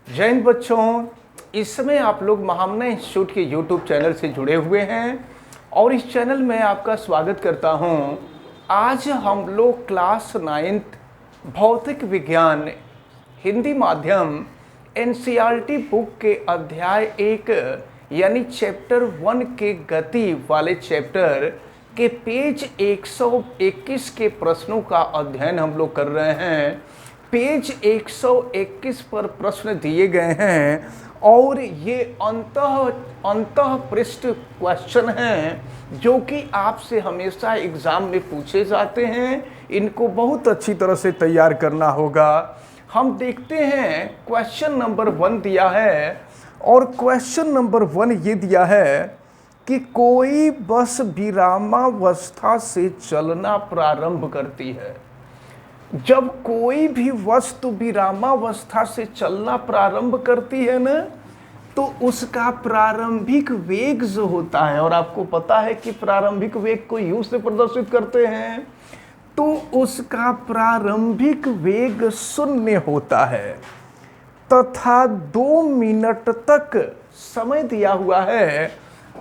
जय हिंद बच्चों। इस समय आप लोग महामना इंस्टीट्यूट के यूट्यूब चैनल से जुड़े हुए हैं और इस चैनल में आपका स्वागत करता हूं। आज हम लोग क्लास 9th भौतिक विज्ञान हिंदी माध्यम एनसीईआरटी बुक के अध्याय 1 यानी चैप्टर 1 के गति वाले चैप्टर के पेज 121 के प्रश्नों का अध्ययन हम लोग कर रहे हैं। पेज 121 पर प्रश्न दिए गए हैं और ये अंतः पृष्ठ क्वेश्चन हैं जो कि आपसे हमेशा एग्जाम में पूछे जाते हैं। इनको बहुत अच्छी तरह से तैयार करना होगा। हम देखते हैं क्वेश्चन नंबर 1 दिया है और क्वेश्चन नंबर 1 ये दिया है कि कोई बस विरामावस्था से चलना प्रारंभ करती है। जब कोई भी वस्तु विरामावस्था से चलना प्रारंभ करती है ना, तो उसका प्रारंभिक वेग जो होता है, और आपको पता है कि प्रारंभिक वेग को यू से प्रदर्शित करते हैं, तो उसका प्रारंभिक वेग 0 होता है तथा 2 मिनट तक समय दिया हुआ है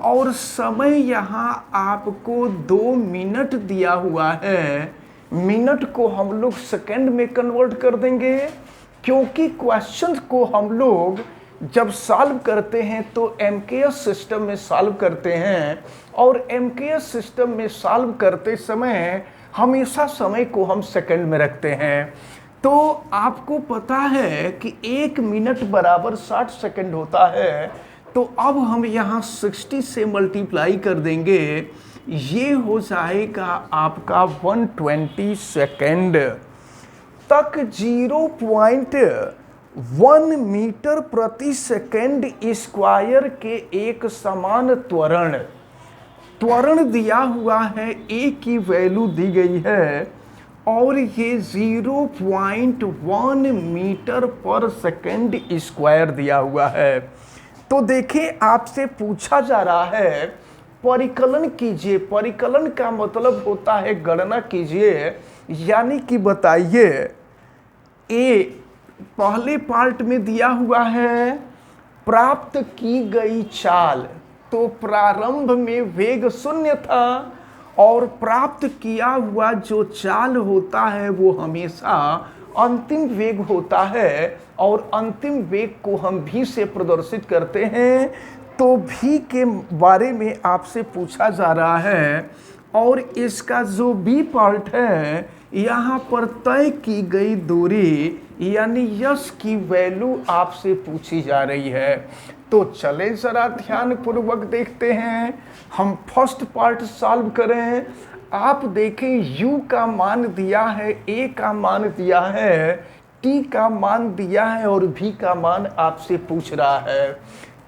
और समय यहाँ आपको 2 मिनट दिया हुआ है। मिनट को हम लोग सेकंड में कन्वर्ट कर देंगे, क्योंकि क्वेश्चन को हम लोग जब सॉल्व करते हैं तो एमकेएस सिस्टम में सॉल्व करते हैं और एमकेएस सिस्टम में सॉल्व करते समय हमेशा समय को हम सेकंड में रखते हैं। तो आपको पता है कि 1 मिनट बराबर 60 सेकंड होता है। तो अब हम यहाँ 60 से मल्टीप्लाई कर देंगे, ये हो जाएगा आपका 120 सेकेंड तक 0.1 मीटर प्रति सेकेंड स्क्वायर के एक समान त्वरण दिया हुआ है। ए की वैल्यू दी गई है और ये 0.1 मीटर पर सेकेंड स्क्वायर दिया हुआ है। तो देखिए, आपसे पूछा जा रहा है परिकलन कीजिए। परिकलन का मतलब होता है गणना कीजिए, यानी कि बताइए। ए पहले पार्ट में दिया हुआ है प्राप्त की गई चाल, तो प्रारंभ में वेग 0 था और प्राप्त किया हुआ जो चाल होता है वो हमेशा अंतिम वेग होता है और अंतिम वेग को हम v से प्रदर्शित करते हैं। तो v के बारे में आपसे पूछा जा रहा है और इसका जो b पार्ट है, यहाँ पर तय की गई दूरी यानी यश की वैल्यू आपसे पूछी जा रही है। तो चले जरा ध्यान पूर्वक देखते हैं। हम फर्स्ट पार्ट सॉल्व करें। आप देखें, u का मान दिया है, a का मान दिया है, t का मान दिया है और v का मान आपसे पूछ रहा है।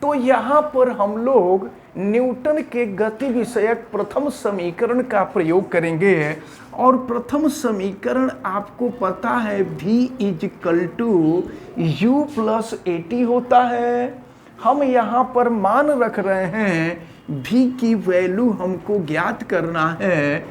तो यहाँ पर हम लोग न्यूटन के गति विषयक प्रथम समीकरण का प्रयोग करेंगे और प्रथम समीकरण आपको पता है v = u + at होता है। हम यहाँ पर मान रख रहे हैं v की वैल्यू हमको ज्ञात करना है।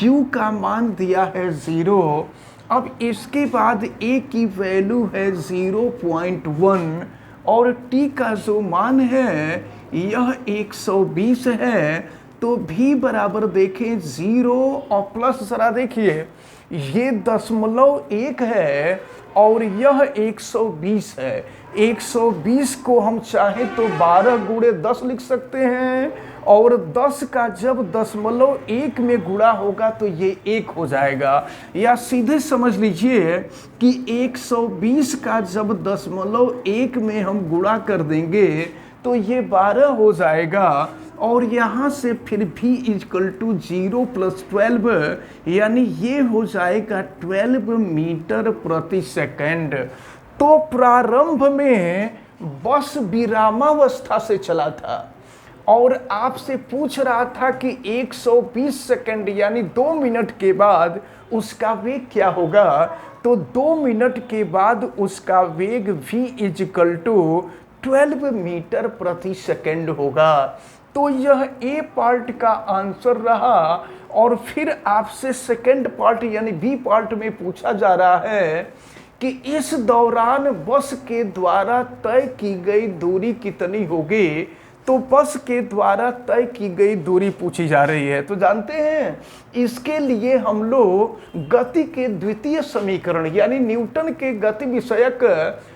u का मान दिया है 0। अब इसके बाद a की वैल्यू है 0.1 और t का जो मान है यह 120 है। तो v बराबर देखें 0 और प्लस जरा देखिए, ये 0.1 है और यह 120 है। 120 को हम चाहें तो 12 × 10 लिख सकते हैं और 10 का जब 0.1 में गुणा होगा तो ये 1 हो जाएगा। या सीधे समझ लीजिए कि 120 का जब 0.1 में हम गुणा कर देंगे तो ये 12 हो जाएगा और यहाँ से फिर v = 0 + 12 यानी ये हो जाएगा 12 मीटर प्रति सेकेंड। तो प्रारंभ में बस विरामावस्था से चला था और आपसे पूछ रहा था कि 120 सेकंड यानी 2 मिनट के बाद उसका वेग क्या होगा। तो 2 मिनट के बाद उसका वेग v = 12 मीटर प्रति सेकंड होगा। तो यह ए पार्ट का आंसर रहा और फिर आपसे सेकंड पार्ट यानी बी पार्ट में पूछा जा रहा है कि इस दौरान बस के द्वारा तय की गई दूरी कितनी होगी। तो बस के द्वारा तय की गई दूरी पूछी जा रही है। तो जानते हैं इसके लिए हम लोग गति के द्वितीय समीकरण यानी न्यूटन के गति विषयक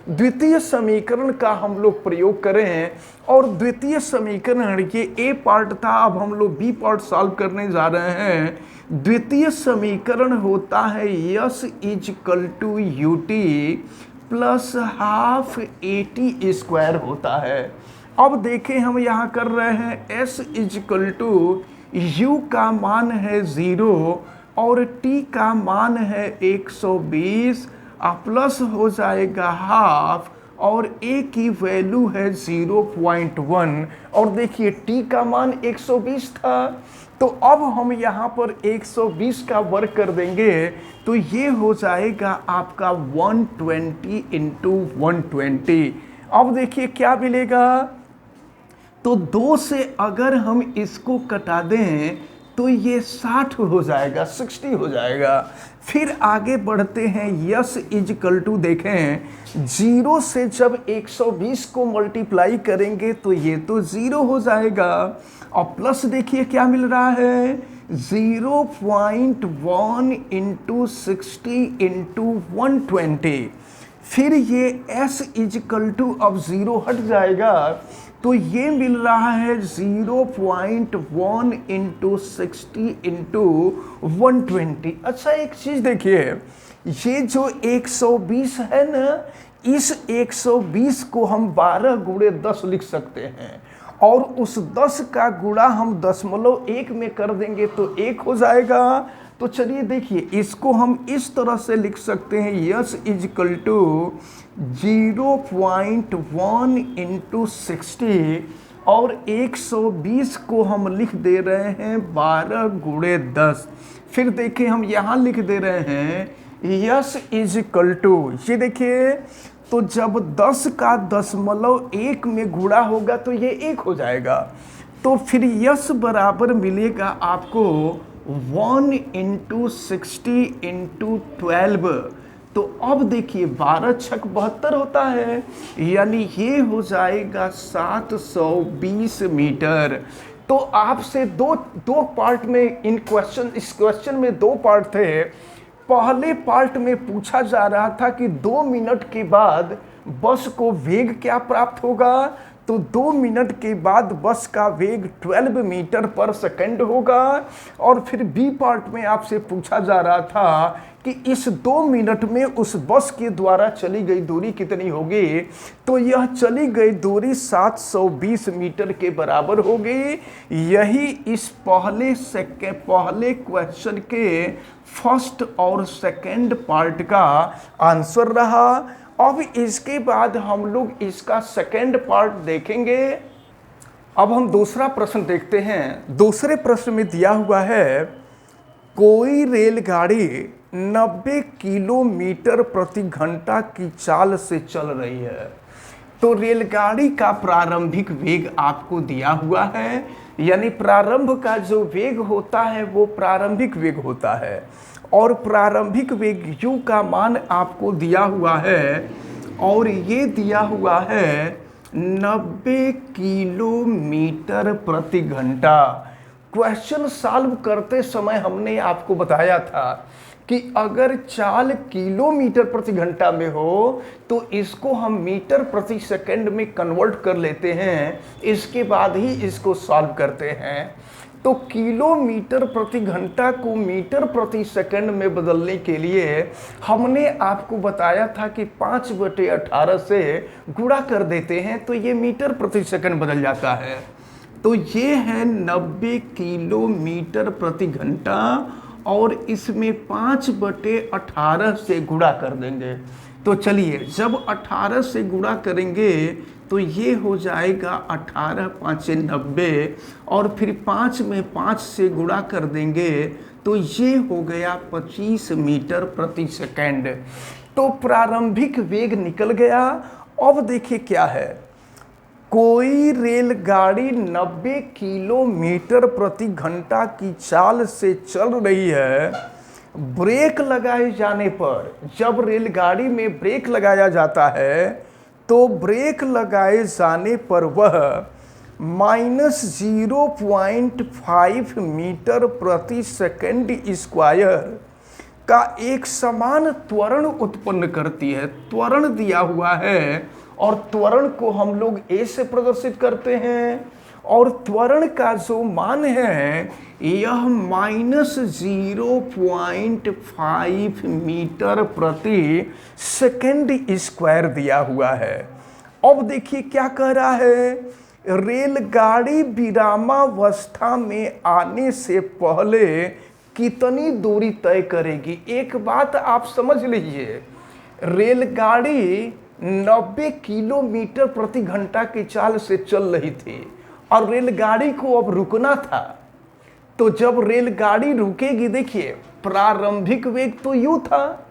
द्वितीय समीकरण का हम लोग प्रयोग करें। और द्वितीय समीकरण ये ए पार्ट था, अब हम लोग बी पार्ट सॉल्व करने जा रहे हैं। द्वितीय समीकरण होता है s is equal to u t plus half a t square होता है। अब देखें हम यहाँ कर रहे हैं s is equal to u का मान है 0 और t का मान है 120 प्लस हो जाएगा हाफ और a की वैल्यू है 0.1 और देखिए t का मान 120 था। तो अब हम यहाँ पर 120 का वर्क कर देंगे तो ये हो जाएगा आपका 120 इंटू 120। अब देखिए क्या मिलेगा, तो 2 से अगर हम इसको कटा दें तो ये 60 हो जाएगा, 60 हो जाएगा। फिर आगे बढ़ते हैं, यस इज इक्वल टू देखें 0 से जब 120 को मल्टीप्लाई करेंगे तो ये तो 0 हो जाएगा। और प्लस देखिए क्या मिल रहा है 0.1 इंटू 60 इंटू 120। फिर ये s इज इक्वल टू अब 0 हट जाएगा तो ये मिल रहा है 0.1 इंटू 60 इंटू 120। अच्छा एक चीज देखिए, ये जो 120 है ना, इस 120 को हम 12 गुणे 10 लिख सकते हैं और उस 10 का गुणा हम 0.1 में कर देंगे तो 1 हो जाएगा। तो चलिए देखिए इसको हम इस तरह से लिख सकते हैं s is equal to 0.1 into 60 और 120 को हम लिख दे रहे हैं 12 गुणे 10। फिर देखिए हम यहाँ लिख दे रहे हैं यस इज इक्वल टू, ये देखिए तो जब 10 का 0.1 में गुणा होगा तो ये 1 हो जाएगा। तो फिर यस बराबर मिलेगा आपको 1 इंटू 60 इंटू 12। तो अब देखिए 12 छक 72 होता है, यानी ये हो जाएगा 720 मीटर। तो आपसे दो पार्ट में इस क्वेश्चन में 2 पार्ट थे। पहले पार्ट में पूछा जा रहा था कि 2 मिनट के बाद बस को वेग क्या प्राप्त होगा। तो 2 मिनट के बाद बस का वेग 12 मीटर पर सेकंड होगा। और फिर बी पार्ट में आपसे पूछा जा रहा था कि इस 2 मिनट में उस बस के द्वारा चली गई दूरी कितनी होगी। तो यह चली गई दूरी 720 मीटर के बराबर होगी। यही इस पहले क्वेश्चन के फर्स्ट और सेकंड पार्ट का आंसर रहा। अब इसके बाद हम लोग इसका सेकंड पार्ट देखेंगे। अब हम दूसरा प्रश्न देखते हैं। दूसरे प्रश्न में दिया हुआ है कोई रेलगाड़ी 90 किलोमीटर प्रति घंटा की चाल से चल रही है। तो रेलगाड़ी का प्रारंभिक वेग आपको दिया हुआ है, यानी प्रारंभ का जो वेग होता है वो प्रारंभिक वेग होता है। और प्रारंभिक वेग u का मान आपको दिया हुआ है और ये दिया हुआ है 90 किलोमीटर प्रति घंटा। क्वेश्चन सॉल्व करते समय हमने आपको बताया था कि अगर चाल किलोमीटर प्रति घंटा में हो तो इसको हम मीटर प्रति सेकंड में कन्वर्ट कर लेते हैं, इसके बाद ही इसको सॉल्व करते हैं। तो किलोमीटर प्रति घंटा को मीटर प्रति सेकंड में बदलने के लिए हमने आपको बताया था कि 5/18 से गुणा कर देते हैं तो ये मीटर प्रति सेकंड बदल जाता है। तो ये है 90 किलोमीटर प्रति घंटा और इसमें 5/18 से गुणा कर देंगे। तो चलिए जब 18 से गुणा करेंगे तो ये हो जाएगा 18 5 90 और फिर 5 में 5 से गुणा कर देंगे तो ये हो गया 25 मीटर प्रति सेकंड। तो प्रारंभिक वेग निकल गया। अब देखिए क्या है, कोई रेलगाड़ी 90 किलोमीटर प्रति घंटा की चाल से चल रही है ब्रेक लगाए जाने पर, जब रेलगाड़ी में ब्रेक लगाया जाता है तो ब्रेक लगाए जाने पर वह -0.5 मीटर प्रति सेकंड स्क्वायर का एक समान त्वरण उत्पन्न करती है। त्वरण दिया हुआ है और त्वरण को हम लोग ए से प्रदर्शित करते हैं, और त्वरण का जो मान है यह -0.5 मीटर प्रति सेकंड स्क्वायर दिया हुआ है। अब देखिए क्या कह रहा है, रेलगाड़ी विरामावस्था में आने से पहले कितनी दूरी तय करेगी। एक बात आप समझ लीजिए, रेलगाड़ी 90 किलोमीटर प्रति घंटा की चाल से चल रही थी और रेलगाड़ी को अब रुकना था। तो जब रेलगाड़ी रुकेगी, देखिए प्रारंभिक वेग तो यू था,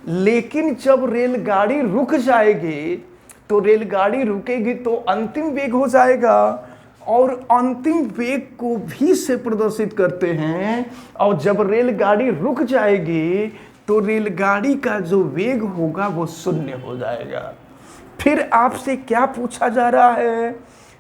लेकिन जब रेलगाड़ी रुक जाएगी तो रेलगाड़ी रुकेगी तो अंतिम वेग हो जाएगा, और अंतिम वेग को भी से प्रदर्शित करते हैं। और जब रेलगाड़ी रुक जाएगी तो रेलगाड़ी का जो वेग होगा वो शून्य हो जाएगा। फिर आपसे क्या पूछा जा रहा है,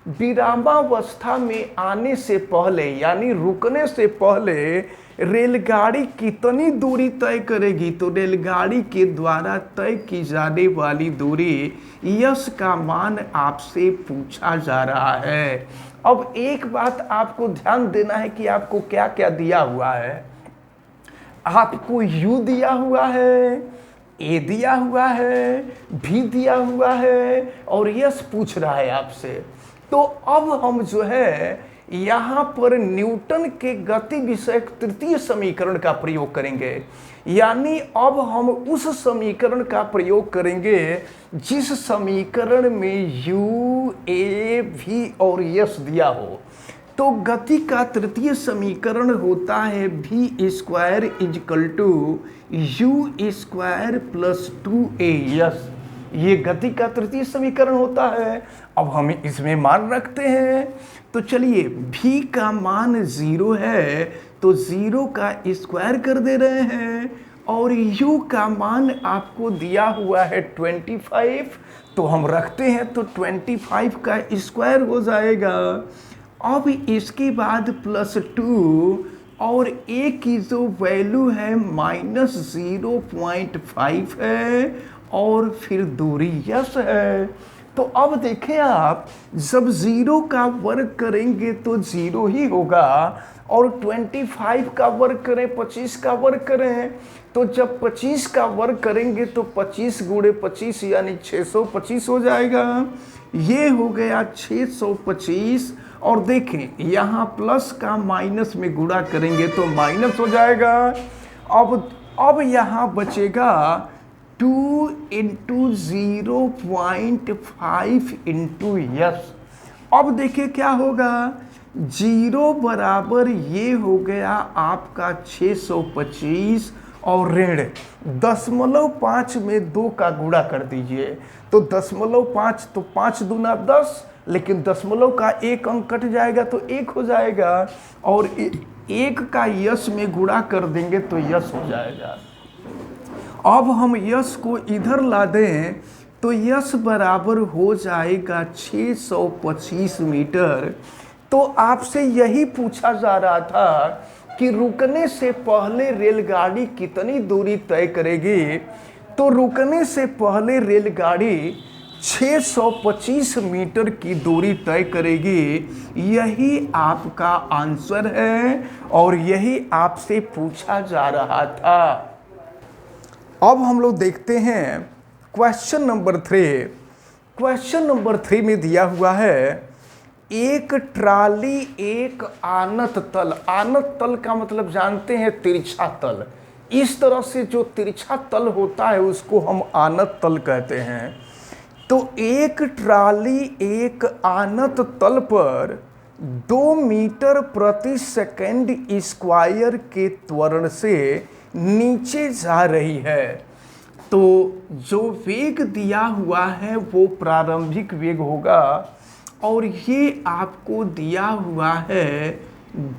विरामावस्था में आने से पहले यानी रुकने से पहले रेलगाड़ी कितनी दूरी तय करेगी। तो रेलगाड़ी के द्वारा तय की जाने वाली दूरी यश का मान आपसे पूछा जा रहा है। अब एक बात आपको ध्यान देना है कि आपको क्या क्या दिया हुआ है। आपको U दिया हुआ है, A दिया हुआ है, V दिया हुआ है, और यश पूछ रहा है आपसे। तो अब हम जो है यहाँ पर न्यूटन के गति विषयक तृतीय समीकरण का प्रयोग करेंगे। यानी अब हम उस समीकरण का प्रयोग करेंगे जिस समीकरण में U, A, V और यश दिया हो। तो गति का तृतीय समीकरण होता है v square is equal to u square plus 2a s. ये गति का तृतीय समीकरण होता है। अब हम इसमें मान रखते हैं, तो चलिए v का मान 0 है तो 0 का स्क्वायर कर दे रहे हैं, और u का मान आपको दिया हुआ है 25, तो हम रखते हैं तो 25 का स्क्वायर हो जाएगा। अब इसके बाद +2 और a की जो वैल्यू है -0.5 है, और फिर दूरी यश है। तो अब देखें आप, जब 0 का वर्ग करेंगे तो 0 ही होगा, और 25 का वर्ग करें, 25 का वर्ग करें, तो जब 25 का वर्ग करेंगे तो 25 गुणे 25 यानी 625 हो जाएगा। ये हो गया 625, और देखें यहाँ प्लस का माइनस में गुणा करेंगे तो माइनस हो जाएगा। अब यहाँ बचेगा 2 इंटू 0.5 इंटू यस। अब देखिए क्या होगा, 0 बराबर ये हो गया आपका 625, और ऋण 0.5 में 2 का गुणा कर दीजिए, तो 0.5 तो 5 दूना 10, लेकिन दशमलव का एक अंक कट जाएगा तो 1 हो जाएगा, और 1 का यश में गुणा कर देंगे तो यश हो जाएगा। अब हम यश को इधर ला दें तो यश बराबर हो जाएगा 625 मीटर। तो आपसे यही पूछा जा रहा था कि रुकने से पहले रेलगाड़ी कितनी दूरी तय करेगी। तो रुकने से पहले रेलगाड़ी 625 मीटर की दूरी तय करेगी। यही आपका आंसर है और यही आपसे पूछा जा रहा था। अब हम लोग देखते हैं क्वेश्चन नंबर 3। क्वेश्चन नंबर 3 में दिया हुआ है, एक ट्राली एक आनत तल। आनत तल का मतलब जानते हैं तिरछा तल। इस तरह से जो तिरछा तल होता है उसको हम आनत तल कहते हैं। तो एक ट्राली एक आनत तल पर 2 मीटर प्रति सेकंड स्क्वायर के त्वरण से नीचे जा रही है। तो जो वेग दिया हुआ है वो प्रारंभिक वेग होगा, और ये आपको दिया हुआ है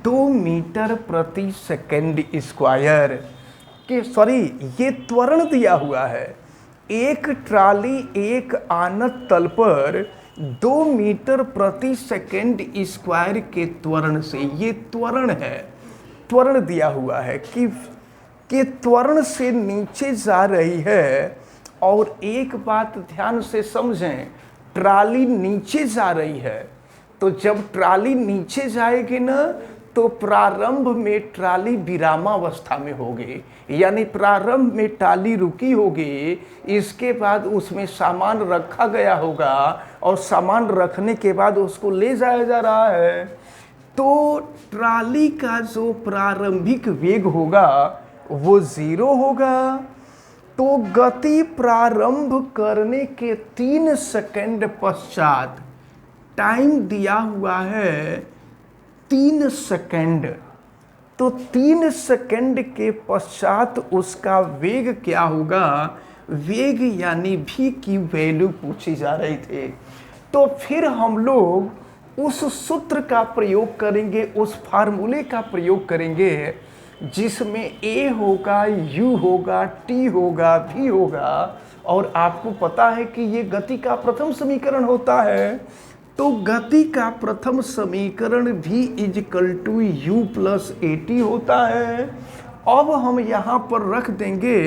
2 मीटर प्रति सेकंड स्क्वायर। ये त्वरण दिया हुआ है। एक ट्राली एक आनत तल पर 2 मीटर प्रति सेकंड स्क्वायर के त्वरण से, ये त्वरण है, त्वरण दिया हुआ है कि त्वरण से नीचे जा रही है। और एक बात ध्यान से समझें, ट्राली नीचे जा रही है, तो जब ट्राली नीचे जाएगी ना तो प्रारंभ में ट्राली विरामावस्था में होगी, यानी प्रारंभ में ट्राली रुकी होगी, इसके बाद उसमें सामान रखा गया होगा और सामान रखने के बाद उसको ले जाया जा रहा है। तो ट्राली का जो प्रारंभिक वेग होगा वो 0 होगा। तो गति प्रारंभ करने के 3 सेकंड पश्चात, टाइम दिया हुआ है 3 सेकंड, तो 3 सेकंड के पश्चात उसका वेग क्या होगा, वेग यानी v की वैल्यू पूछी जा रही थी। तो फिर हम लोग उस सूत्र का प्रयोग करेंगे, उस फार्मूले का प्रयोग करेंगे जिसमें a होगा, u होगा, t होगा, v होगा। और आपको पता है कि ये गति का प्रथम समीकरण होता है। तो गति का प्रथम समीकरण v = u + at होता है। अब हम यहाँ पर रख देंगे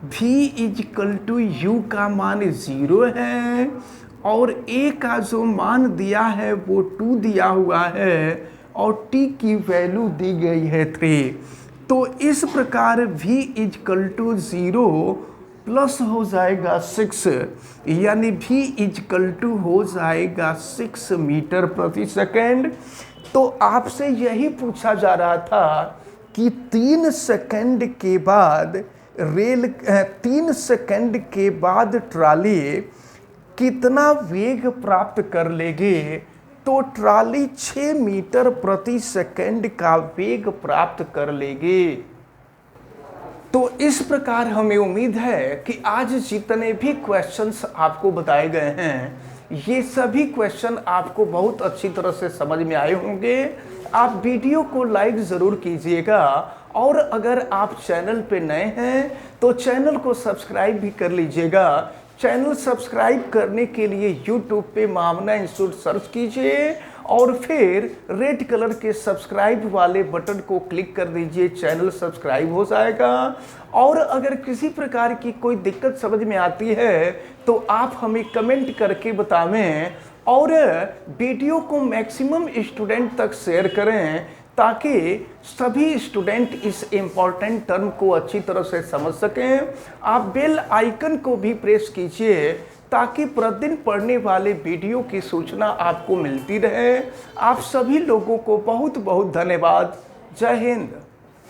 v = u का मान 0 है और a का जो मान दिया है वो 2 दिया हुआ है और t की वैल्यू दी गई है 3। तो इस प्रकार v = 0 प्लस हो जाएगा 6, यानी v = हो जाएगा 6 मीटर प्रति सेकंड। तो आपसे यही पूछा जा रहा था कि 3 सेकंड के बाद 3 सेकंड के बाद ट्राली कितना वेग प्राप्त कर लेगी। तो ट्राली 6 मीटर प्रति सेकंड का वेग प्राप्त कर लेगी। तो इस प्रकार हमें उम्मीद है कि आज जितने भी क्वेश्चंस आपको बताए गए हैं ये सभी क्वेश्चन आपको बहुत अच्छी तरह से समझ में आए होंगे। आप वीडियो को लाइक ज़रूर कीजिएगा और अगर आप चैनल पे नए हैं तो चैनल को सब्सक्राइब भी कर लीजिएगा। चैनल सब्सक्राइब करने के लिए YouTube पे महामना इंस्टीट्यूट सर्च कीजिए और फिर रेड कलर के सब्सक्राइब वाले बटन को क्लिक कर दीजिए, चैनल सब्सक्राइब हो जाएगा। और अगर किसी प्रकार की कोई दिक्कत समझ में आती है तो आप हमें कमेंट करके बतावें और वीडियो को मैक्सिमम स्टूडेंट तक शेयर करें ताकि सभी स्टूडेंट इस इम्पॉर्टेंट टर्म को अच्छी तरह से समझ सकें। आप बेल आइकन को भी प्रेस कीजिए ताकि प्रतिदिन पढ़ने वाले वीडियो की सूचना आपको मिलती रहे। आप सभी लोगों को बहुत बहुत धन्यवाद। जय हिंद।